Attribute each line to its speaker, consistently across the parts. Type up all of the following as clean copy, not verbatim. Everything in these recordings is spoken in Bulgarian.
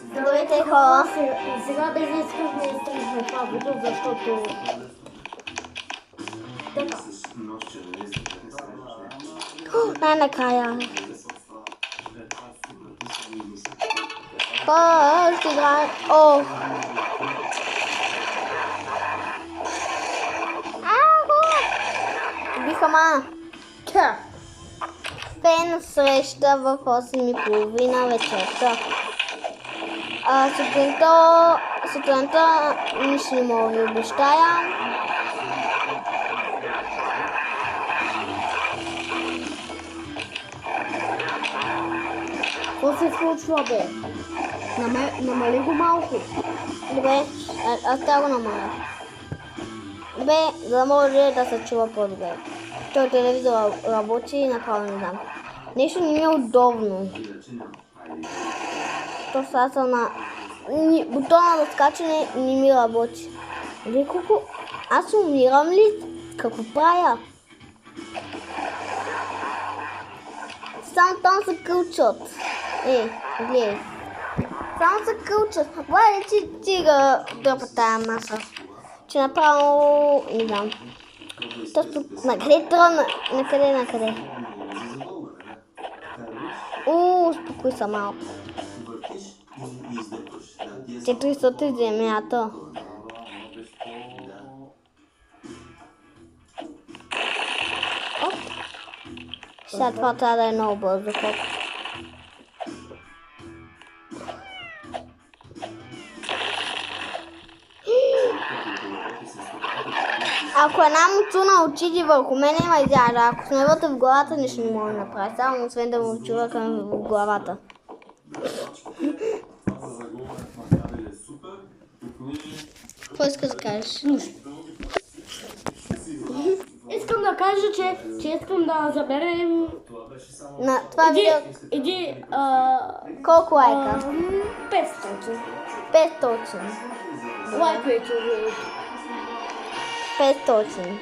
Speaker 1: Здравейте, хора!
Speaker 2: Сега да изискахме изтрихме това видео, защото... Така.
Speaker 1: Най-накрая. Хора, ще играем... О! Биха ма!
Speaker 2: Ка!
Speaker 1: Фен среща в 8:30 вечерта. Сутринта нищо не мога да ви обещая.
Speaker 2: Какво се случва, бе? Намали го малко.
Speaker 1: Добре, аз трябва го намаля. Добре, за да може да се чува по-добре. Той телевизор работи и направо не знам. Нещо не ми е удобно. То сега съм на... Бутона за скачане не ми работи. Гледай колко... Аз умирам ли? Какво правя? Само там се кълчат. Гледай. Само се кълчат. Вай, че тига дърпа тая маса. Че направо... Не знам. Точно накъде тръгна? Накъде? Успокой се малко. 400 земята. Оп. Сега това трябва да е много бързо. Ако една муцуна отиде върху мен, има изяда. Ако сме вътре в главата, нищо не мога да направя. Само освен да му чува към в главата. Какво искаш да кажеш?
Speaker 2: Искам да кажа, че искам да заберем...
Speaker 1: На това видео... Колко лайка?
Speaker 2: 500.
Speaker 1: 500.
Speaker 2: Лайкайте го.
Speaker 1: 500.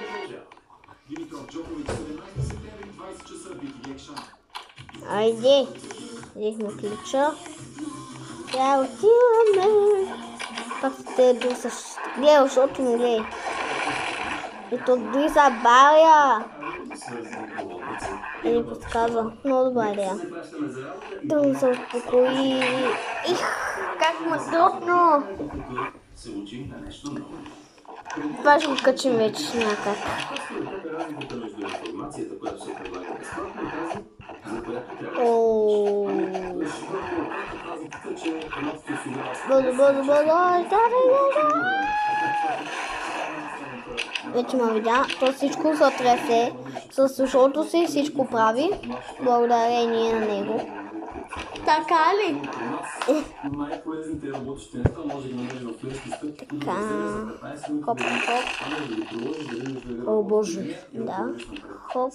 Speaker 1: Айде. Взехме ключа. Сега отиваме. Пак те дусаш. Гледай, защото ми гледай. Ето дори са баря. И ми подсказва. Много добра идея. Да му се успокои. Как ме трудно. Това ще го качим вече някак. Вече ме видя, то всичко се тресе с ушото си, всичко прави, благодарение на него.
Speaker 2: Така ли?
Speaker 1: Така. Хоп. О, боже. Да. Хоп.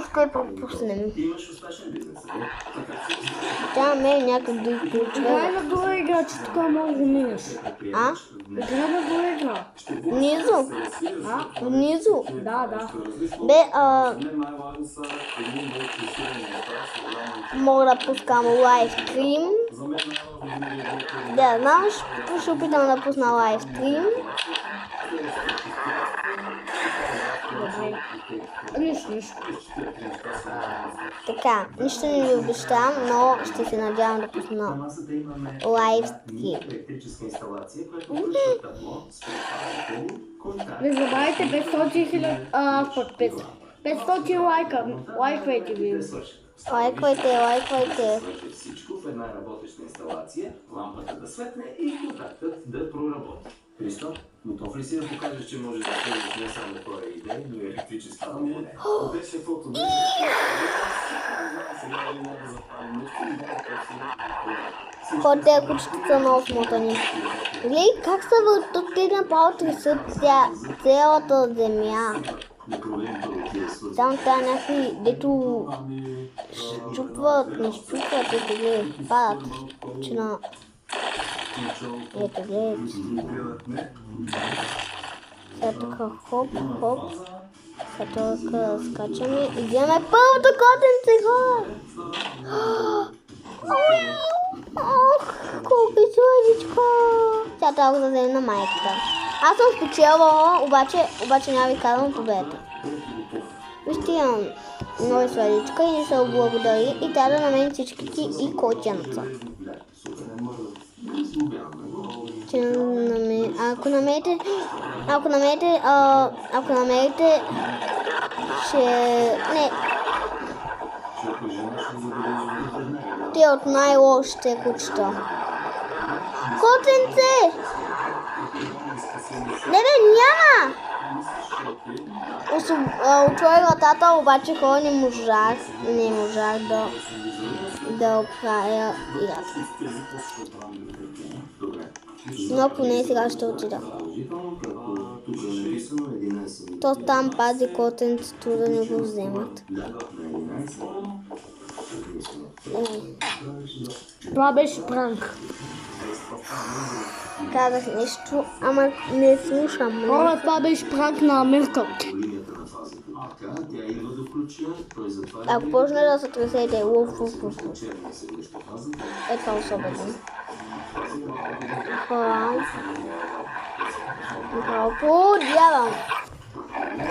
Speaker 1: Ще пропуснем. Тя ме някак да изключва.
Speaker 2: Играй на друга игра, че тук може да минеш. Играй на друга игра.
Speaker 1: Внизу? Внизу?
Speaker 2: Да.
Speaker 1: Бе, мога да пускам лайвстрим. Да, знаеш, ще опитам да пусна лайвстрим.
Speaker 2: Нищо.
Speaker 1: Така, нищо не ви обещавам, но ще се надявам да пусна лайвстрим.
Speaker 2: Не забравяйте 500 подписа. 500 лайка. Лайквайте ви.
Speaker 1: Лайквайте.
Speaker 3: Всичко в една работеща инсталация, лампата да светне и контактът да проработи. Христо, готов ли си да покажеш, че можеш да следиш не само хора и идеи, но и електрически лампоне? Беше фото.
Speaker 1: Хората я кучета са много смотани. Гледай как са въртат направо тресат цялата земя. Там тя някакви, дето щупват, не щупват, ето гледай, падат. Чина. Ето гледай. Сега така хоп. Сатурка, скачаме и вземаме първото котенце, хора! Ох, колко е сладичко! Тя трябва да вземе на майката. Аз съм спечелвала, обаче няма ви казвам победата. Вижте, имам много сладичка и не се облагодари и трябва да намерим всичките и котенца. Ако намерите, ще... Не. Те от най-лошите кучета. Котенце! Не, няма! Отвори вратата, обаче хора не можах да оправя играта. Но поне сега ще отида. То там пази котенцето да не го вземат.
Speaker 2: Това беше пранк.
Speaker 1: Казах нещо, ама не слушам.
Speaker 2: Хора, това беше пранк на Мирка.
Speaker 1: Ако почне да се тресете, е това особено. Хора, подявам.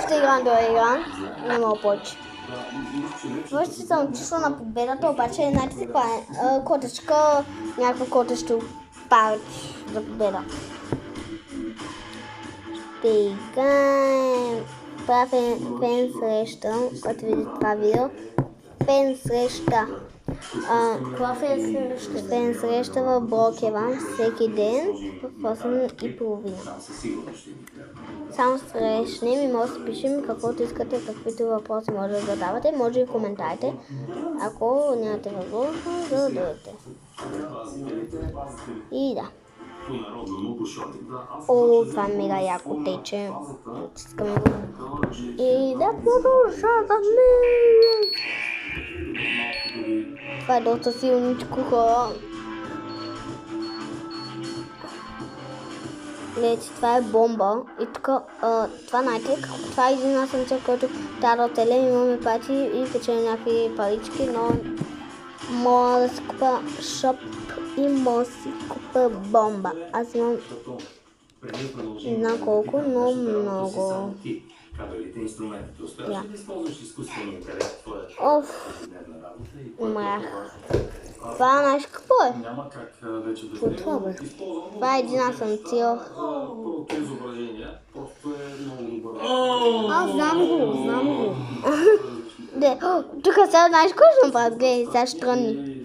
Speaker 1: Ще играм до играм, не мога повече. Въобще съм чувства на победата, обаче знаете си каква е? Котечка, някакво котещо парч за победа. Ще играем. Правя фен среща, когато видите това видео. Фен среща.
Speaker 2: Това фен среща?
Speaker 1: Фен среща в Брокеван всеки ден в 8:30. Само срещнем и може да пишем каквото искате, каквито въпроси може да задавате, може и в коментарите, ако нямате възможност да дойдете. И да. О, това е мега яко тече. Искаме го. И да продължаваме. Това е доста силничко, хора. Гледайте, това е бомба. И тук, това знаете, това е един асансьор, който трябва да оцелем, имаме пати и печелим някакви парички, но мога да си купа шоп и мога да си купа бомба. Аз имам не знам колко, но много. Да. Оф, умрях. Това знаеш какво е? Това бе. Това е един асансьор.
Speaker 2: Аз знам го.
Speaker 1: Тук сега знаеш какво ще направят? Гледай, сега ще трънни.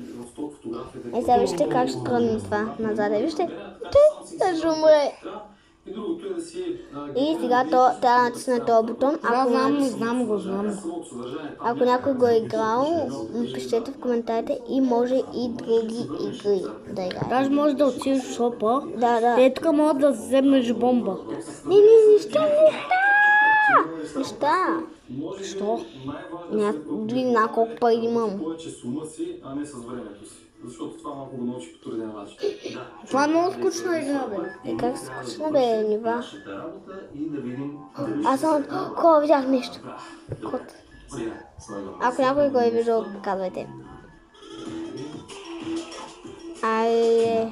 Speaker 1: Сега вижте как ще трънни това назад. Вижте. Той ще умре. И сега трябва да натисне този бутон.
Speaker 2: Знам го.
Speaker 1: Ако някой го е играл, пишете в коментарите и може и други игри да играе.
Speaker 2: Даже може да отидеш в шопа.
Speaker 1: Да.
Speaker 2: Е, тук може да вземеш бомба.
Speaker 1: Неща.
Speaker 2: Що?
Speaker 1: Дори на колко пари имам.
Speaker 3: Защото това малко го научи по труден начин.
Speaker 2: Това е много скучна игра, бе.
Speaker 1: Как скучна бе, нива?
Speaker 3: И да видим.
Speaker 1: Аз съм... Хора, видях нещо. Кот. Ако някой го е виждал, казвайте. Айде.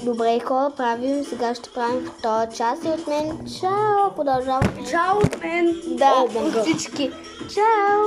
Speaker 1: Добре, хора, правим. Сега ще правим втора част и от мен. Чао! Продължаваме.
Speaker 2: Чао от мен.
Speaker 1: Да, от всички. Чао!